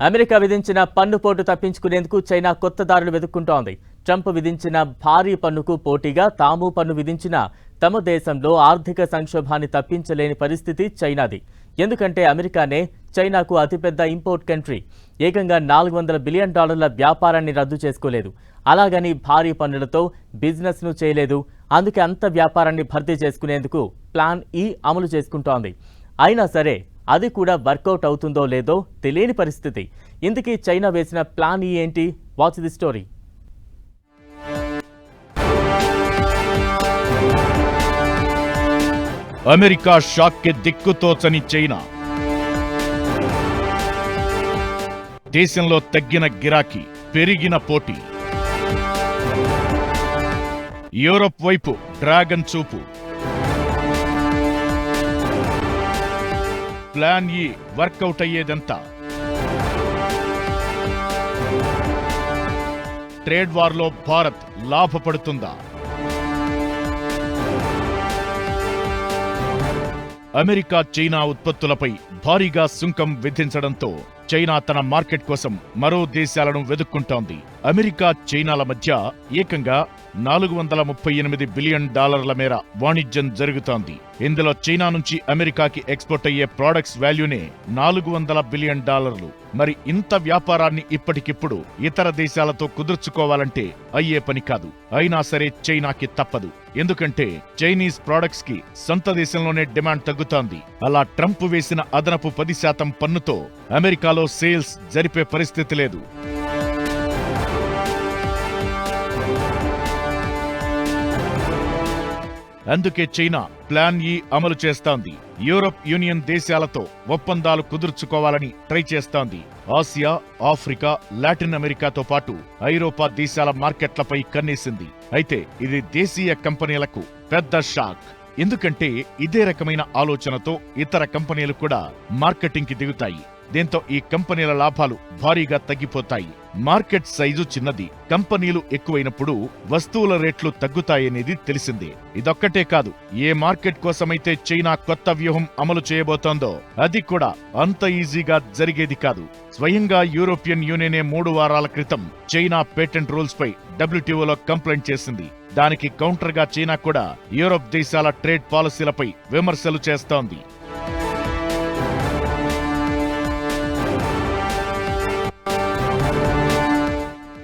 America విధించిన పన్నుపోటు తప్పించుకునేందుకు China కొత్త దారులు వెతుక్కుంటోంది. ట్రంప్ విధించిన భారీ పన్నుకు పోటీగా తాము పన్ను విధించిన తమ దేశంలో ఆర్థిక సంక్షోభాన్ని తప్పించలేని పరిస్థితి చైనాది. ఎందుకంటే అమెరికానే చైనాకు అతిపెద్ద ఇంపోర్ట్ కంట్రీ. ఏకంగా $400 బిలియన్ వ్యాపారాన్ని రద్దు చేసుకోలేదు. అలాగని భారీ పన్నులతో బిజినెస్ను చేయలేదు. అందుకే అంత వ్యాపారాన్ని భర్తీ చేసుకునేందుకు ప్లాన్ ఈ అమలు చేసుకుంటోంది. అయినా సరే అది కూడా వర్కౌట్ అవుతుందో లేదో తెలియని పరిస్థితి. ఇందుకీ చైనా వేసిన ప్లాన్ ఈ ఏంటి? Watch the story. అమెరికా షాక్కి దిక్కుతోచని చైనా. దేశంలో తగ్గిన గిరాకీ, పెరిగిన పోటీ. యూరప్ వైపు డ్రాగన్ చూపు. ప్లాన్ ఈ వర్కౌట్ అయ్యేదంతా. ట్రేడ్ వార్లో భారత్ లాభపడుతుందా? అమెరికా చైనా ఉత్పత్తులపై భారీగా సుంకం విధించడంతో చైనా తన మార్కెట్ కోసం మరో దేశాలను వెదుక్కుంటోంది. అమెరికా చైనాల మధ్య ఏకంగా $438 బిలియన్ మేర వాణిజ్యం జరుగుతోంది. ఇందులో చైనా నుంచి అమెరికాకి ఎక్స్పోర్ట్ అయ్యే ప్రొడక్ట్స్ వాల్యూనే $400 బిలియన్. మరి ఇంత వ్యాపారాన్ని ఇప్పటికిప్పుడు ఇతర దేశాలతో కుదుర్చుకోవాలంటే అయ్యే పని కాదు. అయినా సరే చైనాకి తప్పదు. ఎందుకంటే చైనీస్ ప్రొడక్ట్స్ కి సొంత దేశంలోనే డిమాండ్ తగ్గుతోంది. అలా ట్రంప్ వేసిన అదనపు 10% పన్నుతో అమెరికాలో సేల్స్ జరిపే పరిస్థితి లేదు. అందుకే చైనా ప్లాన్ ఈ అమలు చేస్తోంది. యూరప్ యూనియన్ దేశాలతో ఒప్పందాలు కుదుర్చుకోవాలని ట్రై చేస్తోంది. ఆసియా, ఆఫ్రికా, లాటిన్ అమెరికాతో పాటు ఐరోపా దేశాల మార్కెట్లపై కన్నేసింది. అయితే ఇది దేశీయ కంపెనీలకు పెద్ద షాక్. ఎందుకంటే ఇదే రకమైన ఆలోచనతో ఇతర కంపెనీలు కూడా మార్కెటింగ్ కి దిగుతాయి. దీంతో ఈ కంపెనీల లాభాలు భారీగా తగ్గిపోతాయి. మార్కెట్ సైజు చిన్నది, కంపెనీలు ఎక్కువైనప్పుడు వస్తువుల రేట్లు తగ్గుతాయనేది తెలిసిందే. ఇదొక్కటే కాదు, ఏ మార్కెట్ కోసమైతే చైనా కొత్త వ్యూహం అమలు చేయబోతోందో అది కూడా అంత ఈజీగా జరిగేది కాదు. స్వయంగా యూరోపియన్ యూనియనే 3 వారాల క్రితం చైనా పేటెంట్ రూల్స్ పై WTOలో కంప్లైంట్ చేసింది. దానికి కౌంటర్ గా చైనా కూడా యూరోప్ దేశాల ట్రేడ్ పాలసీలపై విమర్శలు చేస్తోంది.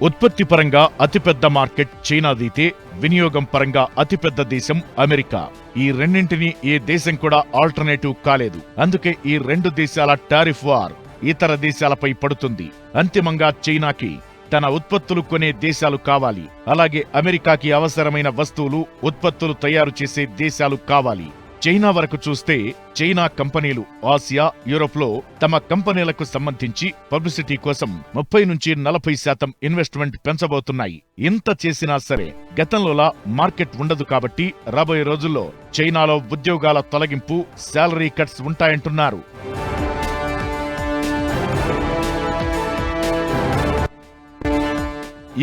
ఉత్పత్తి పరంగా అతిపెద్ద మార్కెట్ చైనాదైతే వినియోగం పరంగా అతిపెద్ద దేశం అమెరికా. ఈ రెండింటినీ ఏ దేశం కూడా ఆల్టర్నేటివ్ కాలేదు. అందుకే ఈ 2 దేశాల టారిఫ్ వార్ ఇతర దేశాలపై పడుతుంది. అంతిమంగా చైనాకి తన ఉత్పత్తులు కొనే దేశాలు కావాలి. అలాగే అమెరికాకి అవసరమైన వస్తువులు, ఉత్పత్తులు తయారు చేసే దేశాలు కావాలి. చైనా వరకు చూస్తే చైనా కంపెనీలు ఆసియా, యూరోప్ లో తమ కంపెనీలకు సంబంధించి పబ్లిసిటీ కోసం 30 నుంచి 40% ఇన్వెస్ట్మెంట్ పెంచబోతున్నాయి. ఇంత చేసినా సరే గతంలోలా మార్కెట్ ఉండదు. కాబట్టి రాబోయే రోజుల్లో చైనాలో ఉద్యోగాల తొలగింపు, శాలరీ కట్స్ ఉంటాయంటున్నారు.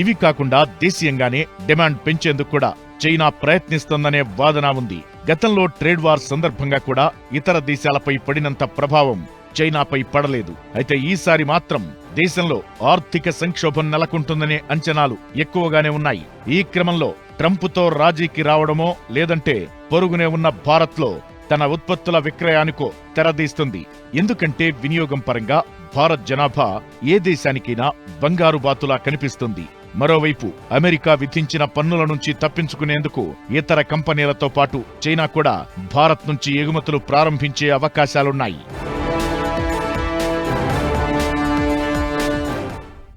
ఇవి కాకుండా దేశీయంగానే డిమాండ్ పెంచేందుకు కూడా చైనా ప్రయత్నిస్తోందనే వాదన ఉంది. గతంలో ట్రేడ్ వార్ సందర్భంగా కూడా ఇతర దేశాలపై పడినంత ప్రభావం చైనాపై పడలేదు. అయితే ఈసారి మాత్రం దేశంలో ఆర్థిక సంక్షోభం నెలకొంటుందనే అంచనాలు ఎక్కువగానే ఉన్నాయి. ఈ క్రమంలో ట్రంప్తో రాజీకి రావడమో లేదంటే పొరుగునే ఉన్న భారత్లో తన ఉత్పత్తుల విక్రయానికో తెరదీస్తుంది. ఎందుకంటే వినియోగం పరంగా భారత్ జనాభా ఏ దేశానికైనా బంగారు బాతులా కనిపిస్తుంది. మరోవైపు అమెరికా విధించిన పన్నుల నుంచి తప్పించుకునేందుకు ఇతర కంపెనీలతో పాటు చైనా కూడా భారత్ నుంచి ఎగుమతులు ప్రారంభించే అవకాశాలున్నాయి.